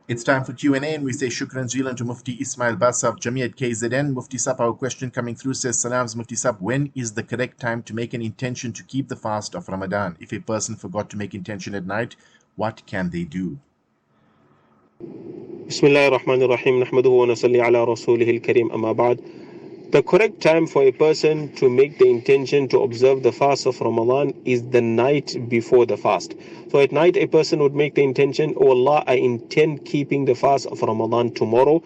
It's time for Q&A, and we say shukran jilan to Mufti Ismail Basaf, Jamiat KZN. Mufti Sab, our question coming through says, Salams Mufti Sab, when is the correct time to make an intention to keep the fast of Ramadan? If a person forgot to make intention at night, what can they do? Bismillahir Rahmanir Rahim. Nahmaduhu wa nasalli ala rasulihil kareem, amma ba'd. The correct time for a person to make the intention to observe the fast of Ramadan is the night before the fast. So at night a person would make the intention, oh Allah, I intend keeping the fast of Ramadan tomorrow.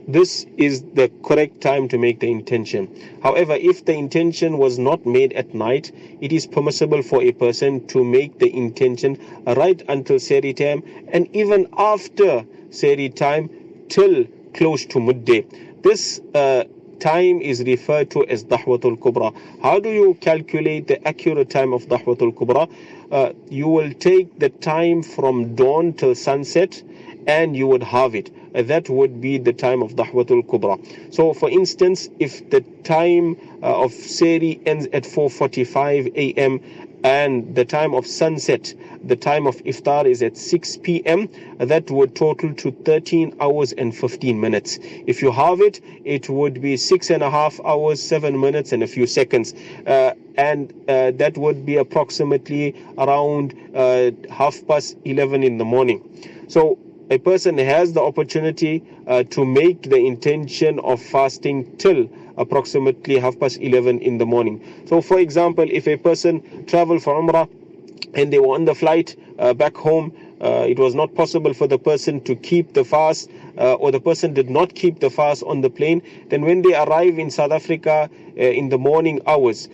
This is the correct time to make the intention. However, if the intention was not made at night, it is permissible for a person to make the intention right until Sehri time, and even after Sehri time till close to midday. This time is referred to as Dahwatul Kubra. How do you calculate the accurate time of Dahwatul Kubra? You will take the time from dawn till sunset and you would halve it. That would be the time of Dahwatul Kubra. So for instance, if the time of Sehri ends at 4:45 a.m. and the time of sunset, the time of iftar is at 6 p.m., that would total to 13 hours and 15 minutes. If you halve it, it would be 6.5 hours, 7 minutes and a few seconds. And that would be approximately around 11:30 in the morning. So a person has the opportunity to make the intention of fasting till approximately 11:30 in the morning. So for example, if a person traveled for Umrah and they were on the flight back home, it was not possible for the person to keep the fast, or the person did not keep the fast on the plane, then when they arrive in South Africa in the morning hours,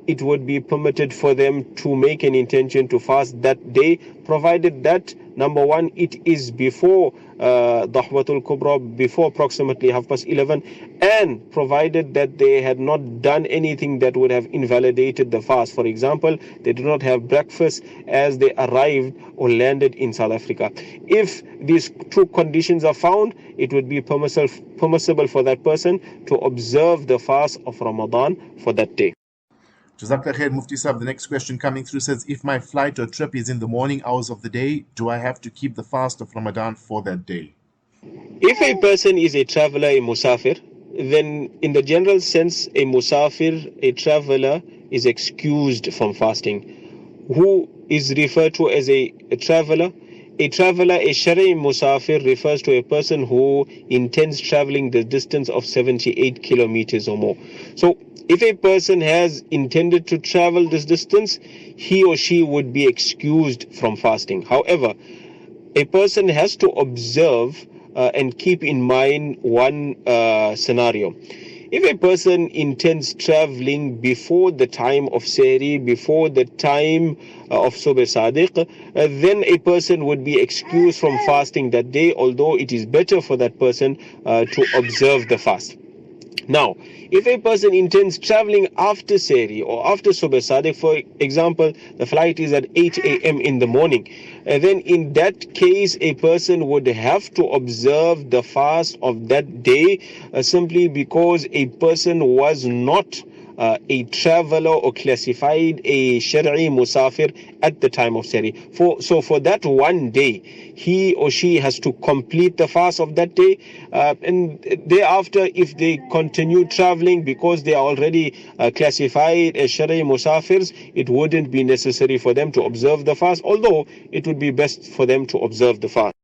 it would be permitted for them to make an intention to fast that day, provided that, number one, it is before Dahwatul Kubra, before approximately 11:30, and provided that they had not done anything that would have invalidated the fast. For example, they did not have breakfast as they arrived or landed in South Africa. If these two conditions are found, it would be permissible for that person to observe the fast of Ramadan for that day. Jazakallah khair, Mufti Sahib. The next question coming through says, if my flight or trip is in the morning hours of the day, do I have to keep the fast of Ramadan for that day? If a person is a traveler, a musafir, then in the general sense, a musafir, a traveler, is excused from fasting. Who is referred to as a traveler? A traveler, a Shari musafir, refers to a person who intends traveling the distance of 78 kilometers or more. So if a person has intended to travel this distance, he or she would be excused from fasting. However, a person has to observe and keep in mind one scenario. If a person intends traveling before the time of Sehri, before the time of Subh Sadiq, then a person would be excused from fasting that day, although it is better for that person to observe the fast. Now, if a person intends traveling after Sehri or after Subh Sadiq, for example, the flight is at 8 a.m. in the morning, then in that case, a person would have to observe the fast of that day simply because a person was not a traveler or classified a Shari musafir at the time of Sehri. So for that one day, he or she has to complete the fast of that day, and thereafter, if they continue traveling because they are already classified as Shari musafirs, it wouldn't be necessary for them to observe the fast, although it would be best for them to observe the fast.